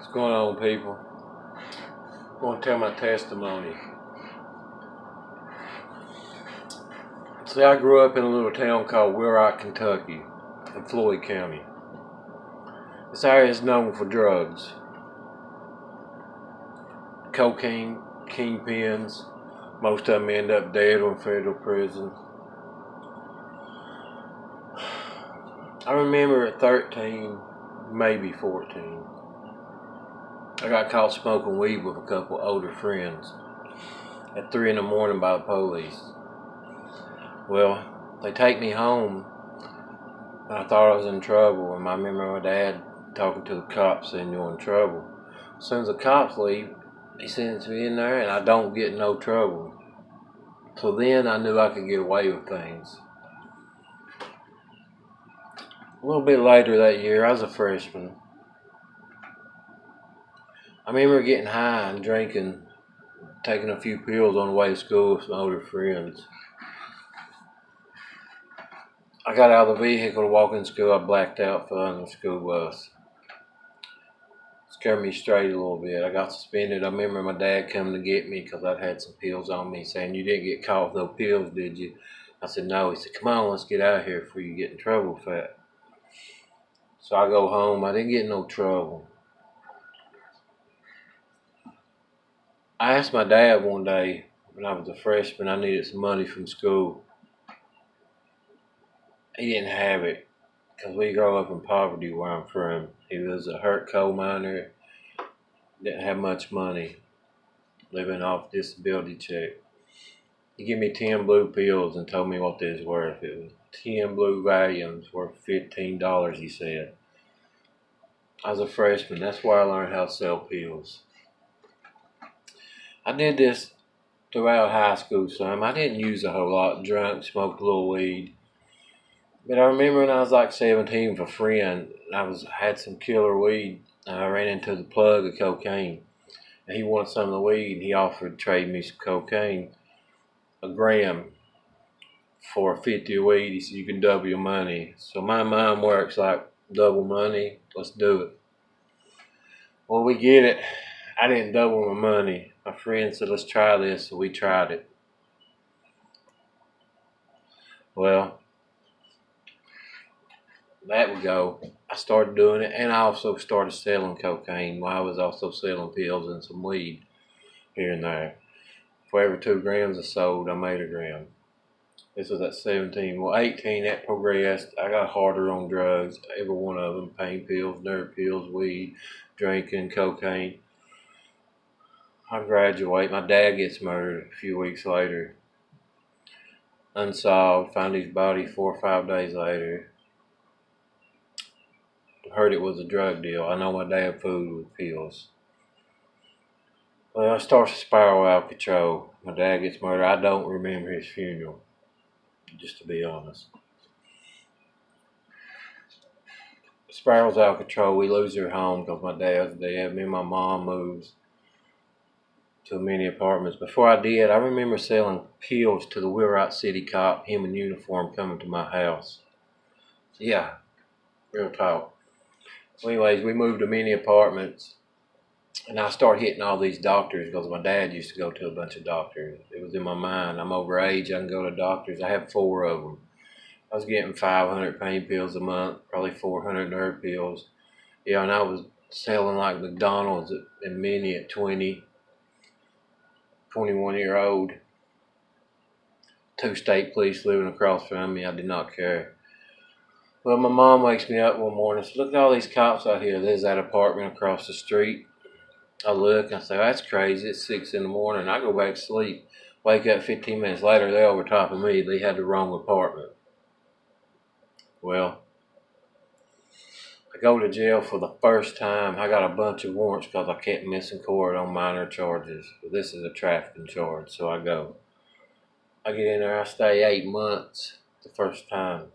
What's going on, people? I'm going to tell my testimony. See, I grew up in a little town called Wheelwright, Kentucky, in Floyd County. This area is known for drugs, cocaine, kingpins. Most of them end up dead or in federal prison. I remember at 13, maybe 14, I got caught smoking weed with a couple older friends at 3 in the morning by the police. Well, they take me home, and I thought I was in trouble, and I remember my dad talking to the cops saying you're in trouble. As soon as the cops leave, he sends me in there, and I don't get in no trouble. So then I knew I could get away with things. A little bit later that year, I was a freshman. I remember getting high and drinking, taking a few pills on the way to school with some older friends. I got out of the vehicle to walk in school. I blacked out, fell under the school bus. Scared me straight a little bit. I got suspended. I remember my dad coming to get me because I'd had some pills on me, saying, "You didn't get caught with those pills, did you?" I said, "No." He said, "Come on, let's get out of here before you get in trouble with that." So I go home. I didn't get in no trouble. I asked my dad one day when I was a freshman, I needed some money from school. He didn't have it because we grew up in poverty where I'm from. He was a hurt coal miner, didn't have much money, living off disability check. He gave me 10 blue pills and told me what they was worth. It was 10 blue Valiums worth $15, he said. I was a freshman. That's where I learned how to sell pills. I did this throughout high school some. I didn't use a whole lot. Drunk, smoked a little weed. But I remember when I was like 17 with a friend, had some killer weed. I ran into the plug of cocaine. And he wanted some of the weed, and he offered to trade me some cocaine, a gram, for 50 of weed. He said, "You can double your money." So my mind works like double money. Let's do it. Well, we get it. I didn't double my money. My friend said, "Let's try this." So we tried it. Well, that would go. I started doing it, and I also started selling cocaine while I was also selling pills and some weed here and there. For every 2 grams I sold, I made a gram. This was at 17. Well, 18, that progressed. I got harder on drugs, every one of them. Pain pills, nerve pills, weed, drinking, cocaine. I graduate. My dad gets murdered a few weeks later. Unsolved. Found his body 4 or 5 days later. Heard it was a drug deal. I know my dad fooled with pills. Well, I start to spiral out of control. My dad gets murdered. I don't remember his funeral, just to be honest. Spirals out of control. We lose our home because my dad's dead. Me and my mom moves to many apartments. Before I did, I remember selling pills to the Wheelwright City cop, him in uniform, coming to my house. Yeah, real talk. Well, anyways, we moved to many apartments, and I started hitting all these doctors because my dad used to go to a bunch of doctors. It was in my mind. I'm over age. I can go to doctors. I have 4 of them. I was getting 500 pain pills a month, probably 400 nerve pills. Yeah, and I was selling like McDonald's and Mini at 20, 21-year-old. 2 state police living across from me. I did not care. Well, my mom wakes me up one morning and says, "Look at all these cops out here. There's that apartment across the street." I look and I say, "That's crazy. It's 6 in the morning." I go back to sleep. Wake up 15 minutes later, they're over top of me. They had the wrong apartment. Well, I go to jail for the first time. I got a bunch of warrants because I kept missing court on minor charges. But this is a trafficking charge, so I go. I get in there. I stay 8 months the first time.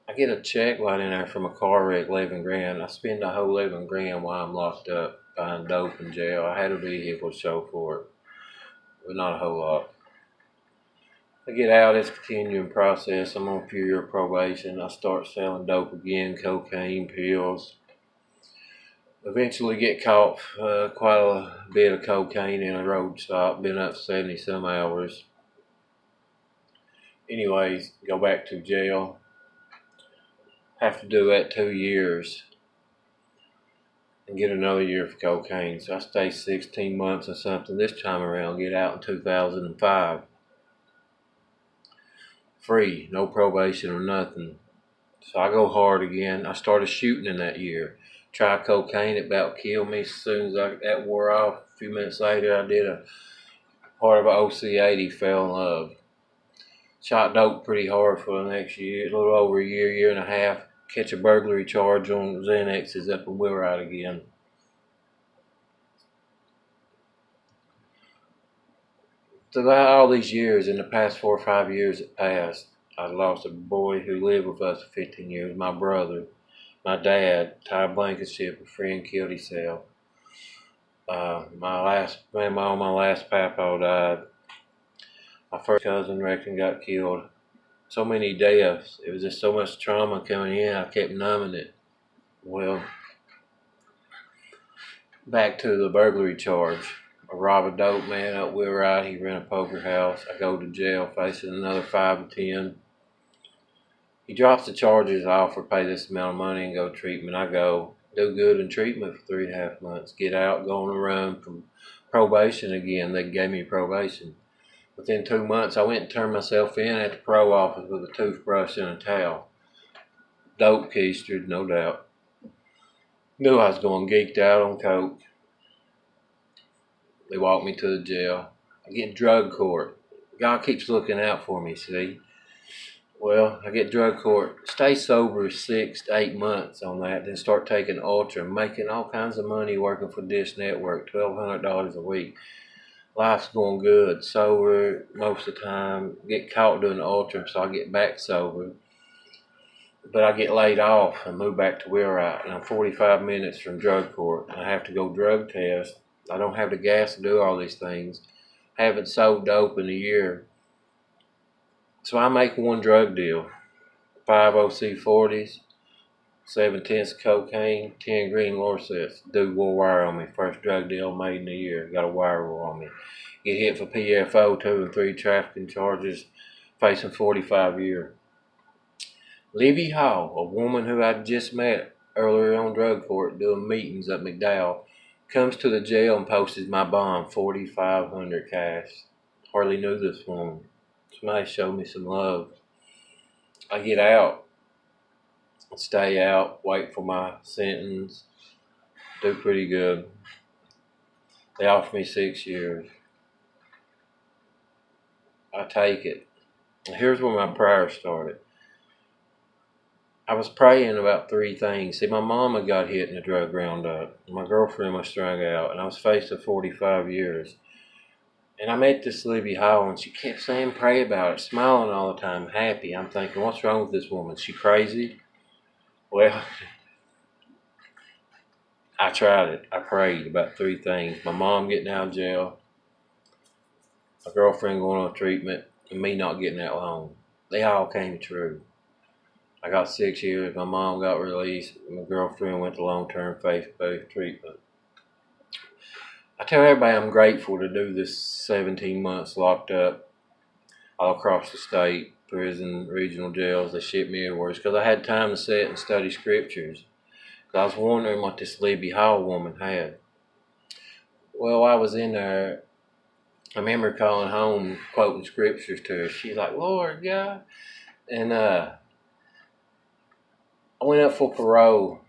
I get a check right in there from a car wreck, 11 grand. I spend the whole 11 grand while I'm locked up behind dope in jail. I had a vehicle to show for it, but not a whole lot. I get out, it's a continuing process. I'm on a few-year probation. I start selling dope again, cocaine, pills. Eventually get caught quite a bit of cocaine in a road stop. Been up 70 some hours. Anyways, go back to jail. Have to do that 2 years and get another year for cocaine. So I stay 16 months or something this time around. Get out in 2005. Free, no probation or nothing. So I go hard again. I started shooting in that year. Tried cocaine, it about killed me. As soon as that wore off, a few minutes later, I did a part of an OC-80, fell in love. Shot dope pretty hard for the next year, a little over a year, year and a half. Catch a burglary charge on Xanax's up in Wheelwright again. Throughout all these years, in the past 4 or 5 years that passed, I lost a boy who lived with us for 15 years, my brother. My dad, tied blanket, a friend killed himself. My last papa died. My first cousin got killed. So many deaths. It was just so much trauma coming in. I kept numbing it. Well, back to the burglary charge. I rob a dope man up Wheelwright. He ran a poker house. I go to jail facing another 5 to 10. He drops the charges. I offer to pay this amount of money and go to treatment. I go, do good in treatment for 3.5 months. Get out, go on a run from probation again. They gave me probation. Within 2 months, I went and turned myself in at the pro office with a toothbrush and a towel. Dope keistered, no doubt. Knew I was going geeked out on coke. They walked me to the jail. I get drug court. God keeps looking out for me, see? Well, I get drug court. Stay sober 6 to 8 months on that, then start taking Ultra, making all kinds of money working for Dish Network, $1,200 a week. Life's going good. Sober most of the time. Get caught doing Ultra, so I get back sober. But I get laid off and move back to Wheelwright, and I'm 45 minutes from drug court. I have to go drug test. I don't have the gas to do all these things. Haven't sold dope in a year. So I make one drug deal. 5 OC-40s, 7/10 cocaine, 10 green Lorsets. Dude wore wire on me. First drug deal made in a year. Got a wire roll on me. Get hit for PFO, 2 and 3 trafficking charges, facing 45 years. Libby Hall, a woman who I just met earlier on drug court doing meetings at McDowell, comes to the jail and posts my bond, $4,500 cash. Hardly knew this woman. Somebody showed me some love. I get out, stay out, wait for my sentence, do pretty good. They offer me 6 years. I take it. Here's where my prayer started. I was praying about 3 things. See, my mama got hit in a drug roundup. My girlfriend was strung out, and I was faced with 45 years. And I met this Libby Hall, and she kept saying, pray about it, smiling all the time, happy. I'm thinking, what's wrong with this woman? She crazy? Well, I tried it. I prayed about 3 things. My mom getting out of jail, my girlfriend going on treatment, and me not getting that loan. They all came true. I got 6 years. My mom got released. My girlfriend went to long-term faith-based treatment. I tell everybody I'm grateful to do this 17 months locked up all across the state, prison, regional jails. They shipped me everywhere because I had time to sit and study scriptures. I was wondering what this Libby Hall woman had. Well, I was in there. I remember calling home, quoting scriptures to her. She's like, Lord God. And I went up for parole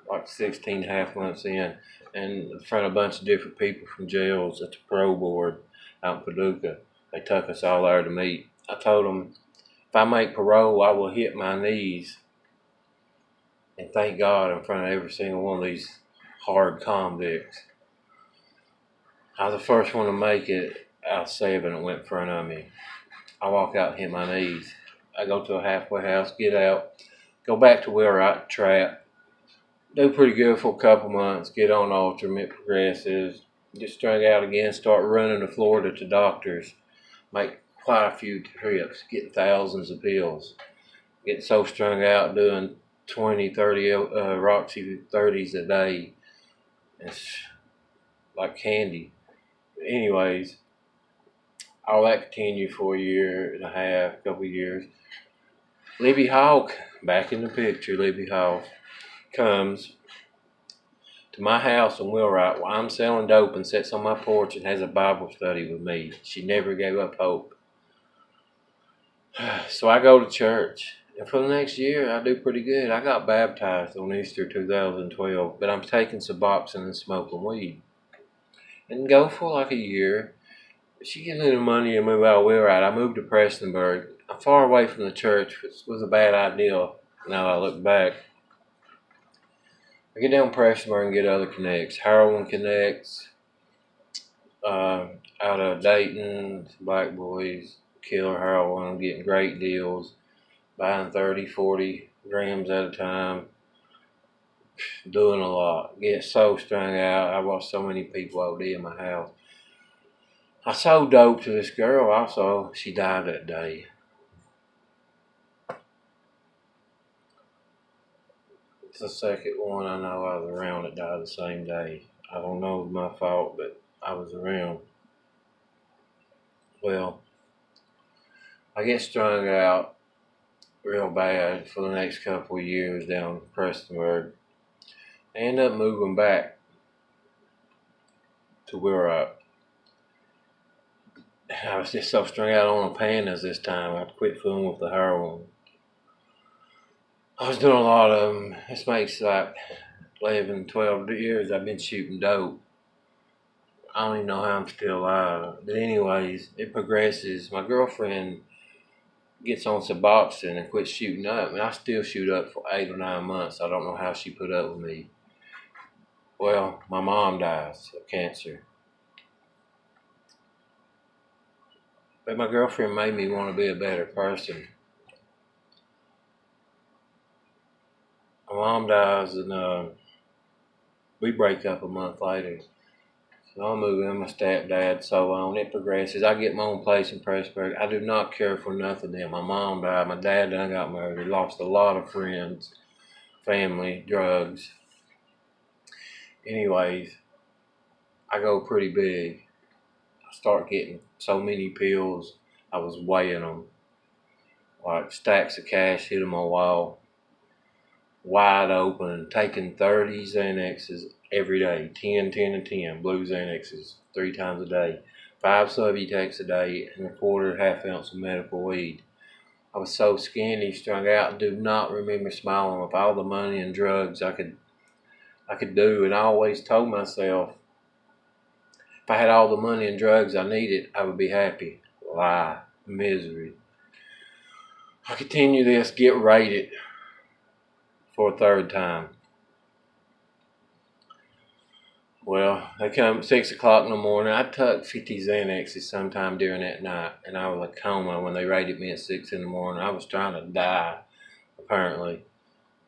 like 16 and a half months in, and in front of a bunch of different people from jails at the parole board out in Paducah. They took us all there to meet. I told them, if I make parole, I will hit my knees and thank God in front of every single one of these hard convicts. I was the first one to make it out of 7 that went in front of me. I walk out and hit my knees. I go to a halfway house, get out, go back to Wheelwright, trap, do pretty good for a couple months, get on alternate progressives, get strung out again, start running to Florida to doctors, make quite a few trips, getting thousands of pills, getting so strung out, doing 20, 30 Roxy 30s a day, It's like candy. Anyways, all that continued for a year and a half, couple of years. Libby Hawk, back in the picture, Libby Hawk comes to my house in Wheelwright while I'm selling dope and sits on my porch and has a Bible study with me. She never gave up hope. So I go to church. And for the next year, I do pretty good. I got baptized on Easter 2012, but I'm taking Suboxone and smoking weed. And go for like a year. She gives me the money to move out of Wheelwright. I moved to Prestonburg. I'm far away from the church, which was a bad idea now I look back. I get down Prestonburg and get other connects. Heroin connects, out of Dayton, black boys, killer heroin. I'm getting great deals, buying 30, 40 grams at a time, doing a lot. Get so strung out. I watched so many people OD in my house. I sold dope to this girl also. She died that day. It's the second one I know I was around that died the same day. I don't know if it was my fault, but I was around. Well, I get strung out real bad for the next couple of years down in Prestonburg. I end up moving back to Wheelwright. I was just so strung out on the pandas this time, I quit fooling with the heroin. I was doing a lot of them. This makes like 11, 12 years I've been shooting dope. I don't even know how I'm still alive. But anyways, it progresses. My girlfriend gets on Suboxone and quits shooting up, and I still shoot up for 8 or 9 months. I don't know how she put up with me. Well, my mom dies of cancer. But my girlfriend made me want to be a better person. My mom dies, and we break up a month later. So I'm moving in my stepdad, so on. It progresses. I get my own place in Pressburg. I do not care for nothing then. My mom died. My dad done got murdered. Lost a lot of friends, family, drugs. Anyways, I go pretty big. I start getting so many pills, I was weighing them. Like stacks of cash hit my wall. Wide open, taking 30 Xanaxes every day, 10, 10, and 10, blue Xanaxes 3 times a day, 5 Subutex a day, and a quarter, half ounce of medical weed. I was so skinny, strung out, and do not remember smiling with all the money and drugs I could do, and I always told myself, if I had all the money and drugs I needed, I would be happy. Lie, misery. I continue this, get raided for a third time. Well, they come 6 o'clock in the morning. I took 50 Xanaxes sometime during that night, and I was a coma when they raided me at 6 in the morning. I was trying to die, apparently.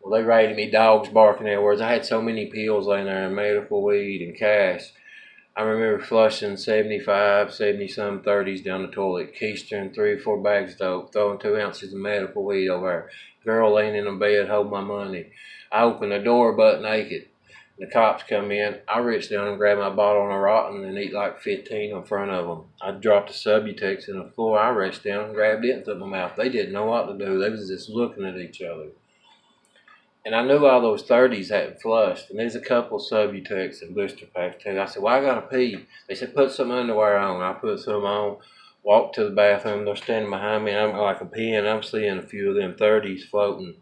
Well, they raided me, dogs barking everywhere. I had so many pills laying there, and medical weed and cash. I remember flushing 75, 70-some 30s down the toilet, keistering 3 or 4 bags of dope, throwing 2 ounces of medical weed over there. Girl laying in the bed holding my money. I opened the door butt naked. The cops come in. I reached down and grabbed my bottle on a rotten and eat like 15 in front of them. I dropped a Subutex in the floor. I reached down and grabbed it and took my mouth. They didn't know what to do. They was just looking at each other. And I knew all those 30s hadn't flushed. And there's a couple Subutex and blister packs too. I said, well, I got to pee. They said, put some underwear on. I put some on, walked to the bathroom. They're standing behind me, and I'm like a pee, and I'm seeing a few of them 30s floating.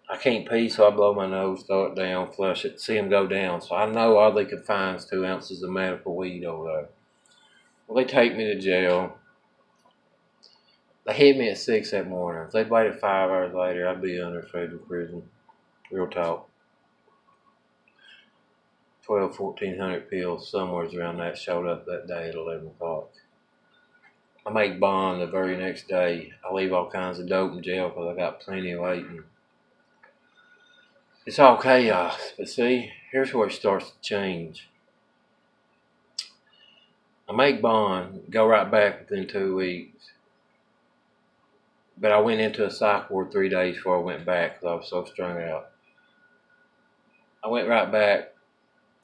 I can't pee, so I blow my nose, throw it down, flush it, see them go down. So I know all they could find is 2 ounces of medical weed over there. Well, they take me to jail. They hit me at 6 that morning. If they'd waited 5 hours later, I'd be under federal prison. Real talk. 1,400 pills, somewhere around that, showed up that day at 11 o'clock. I make bond the very next day. I leave all kinds of dope in jail because I got plenty waiting. It's all chaos, but see, here's where it starts to change. I make bond, go right back within 2 weeks. But I went into a psych ward 3 days before I went back because I was so strung out. I went right back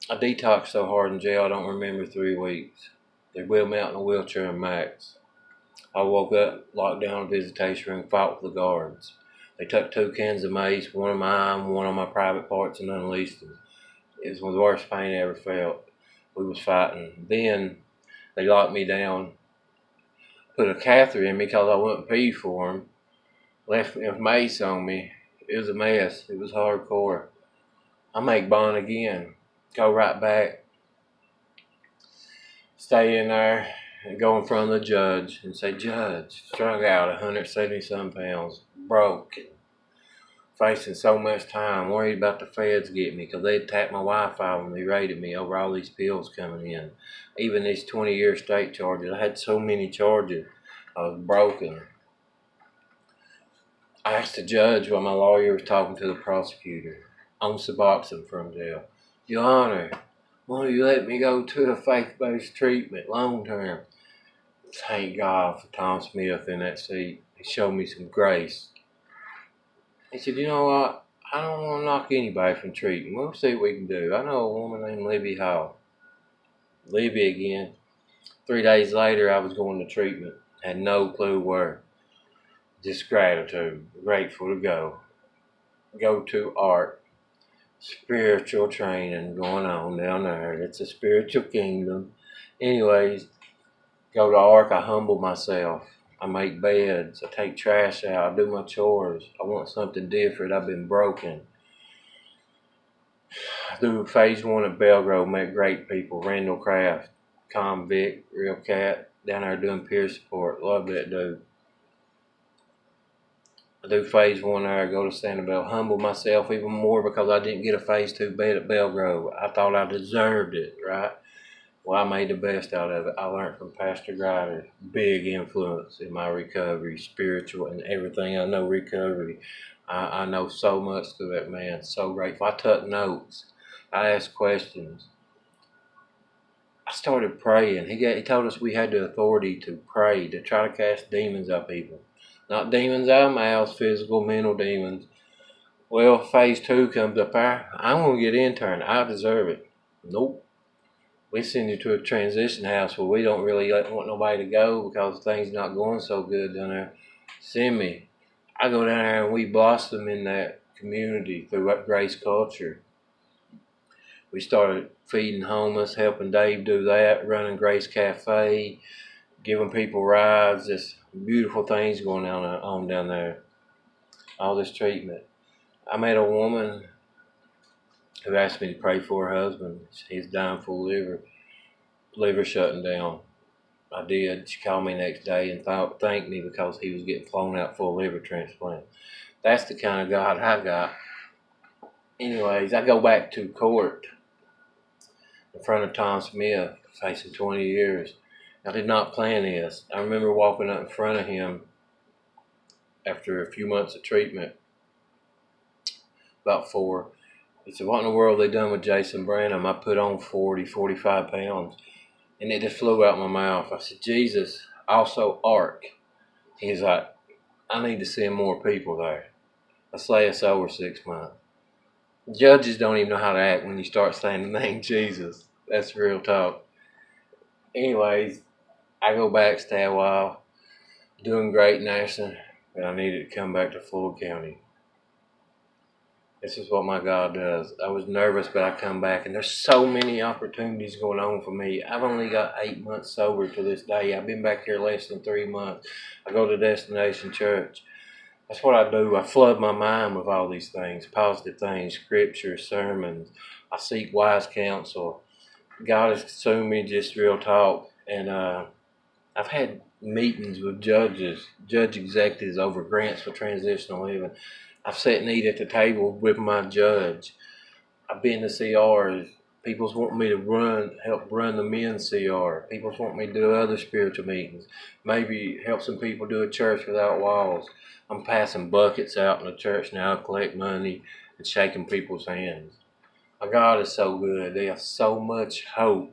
I detoxed so hard in jail I don't remember 3 weeks. They wheeled me out in a wheelchair and Max. I woke up, locked down in a visitation room, fought with the guards. They took 2 cans of mace, one on my arm, one on my private parts, and unleashed them. It was the worst pain I ever felt. We was fighting. Then they locked me down, put a catheter in me because I wouldn't pee for them, left me with mace on me. It was a mess. It was hardcore. I make bond again, go right back, stay in there, and go in front of the judge and say, Judge, strung out 170-some pounds, broke, facing so much time, worried about the feds getting me because they'd tapped my Wi-Fi when they raided me over all these pills coming in. Even these 20-year state charges. I had so many charges. I was broken. I asked the judge while my lawyer was talking to the prosecutor on Suboxone from jail. Your Honor, won't you let me go to a faith-based treatment long term? Thank God for Tom Smith in that seat. He showed me some grace. He said, you know what? I don't want to knock anybody from treatment. We'll see what we can do. I know a woman named Libby Hall. Libby again. 3 days later, I was going to treatment. Had no clue where. Just gratitude. Grateful to go. Go to art. Spiritual training going on down there. It's a spiritual kingdom. Anyways, go to ARC. I humble myself. I make beds. I take trash out. I do my chores. I want something different. I've been broken. I do phase 1 at Belgrove. Met great people. Randall Craft, convict, real cat. Down there doing peer support. Love that dude. I do phase 1 there. I go to Sanibel. Humble myself even more because I didn't get a phase 2 bed at Belgrove. I thought I deserved it, right? Well, I made the best out of it. I learned from Pastor Grider. Big influence in my recovery, spiritual and everything. I know recovery. I know so much through that man. So grateful. I took notes. I asked questions. I started praying. He told us we had the authority to pray, to try to cast demons out of people. Not demons out of mouths, physical, mental demons. Well, phase 2 comes up there. I'm going to get interned. I deserve it. Nope. We send you to a transition house where we don't really want nobody to go because things not going so good down there. Send me. I go down there and we blossom in that community through Grace culture. We started feeding homeless, helping Dave do that, running Grace Cafe, giving people rides, just beautiful things going on down there. All this treatment. I met a woman who asked me to pray for her husband. He's dying full liver shutting down. I did. She called me next day and thanked me because he was getting flown out for a liver transplant. That's the kind of God I got. Anyways, I go back to court in front of Tom Smith, facing 20 years. I did not plan this. I remember walking up in front of him after a few months of treatment, about 4. He said, what in the world they done with Jason Branham? I put on 40, 45 pounds. And it just flew out my mouth. I said, Jesus, also ARC. He's like, I need to send more people there. Let's say it's over 6 months. Judges don't even know how to act when you start saying the name Jesus. That's real talk. Anyways, I go back, stay a while, doing great in Ashland, and I needed to come back to Floyd County. This is what my God does. I was nervous, but I come back, and there's so many opportunities going on for me. I've only got 8 months sober to this day. I've been back here less than 3 months. I go to Destination Church. That's what I do. I flood my mind with all these things, positive things, scripture, sermons. I seek wise counsel. God has consumed me, just real talk. And I've had meetings with judge executives over grants for transitional living. I've sat and eat at the table with my judge. I've been to CRs. People's want me to help run the men's CR. People's want me to do other spiritual meetings. Maybe help some people do a church without walls. I'm passing buckets out in the church now to collect money and shaking people's hands. My God is so good. There's so much hope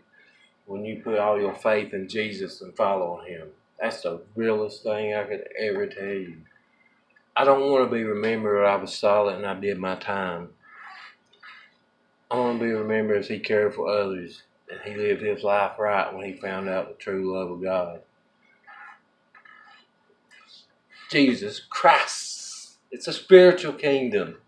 when you put all your faith in Jesus and follow Him. That's the realest thing I could ever tell you. I don't want to be remembered I was solid and I did my time. I want to be remembered as he cared for others and he lived his life right when he found out the true love of God. Jesus Christ. It's a spiritual kingdom.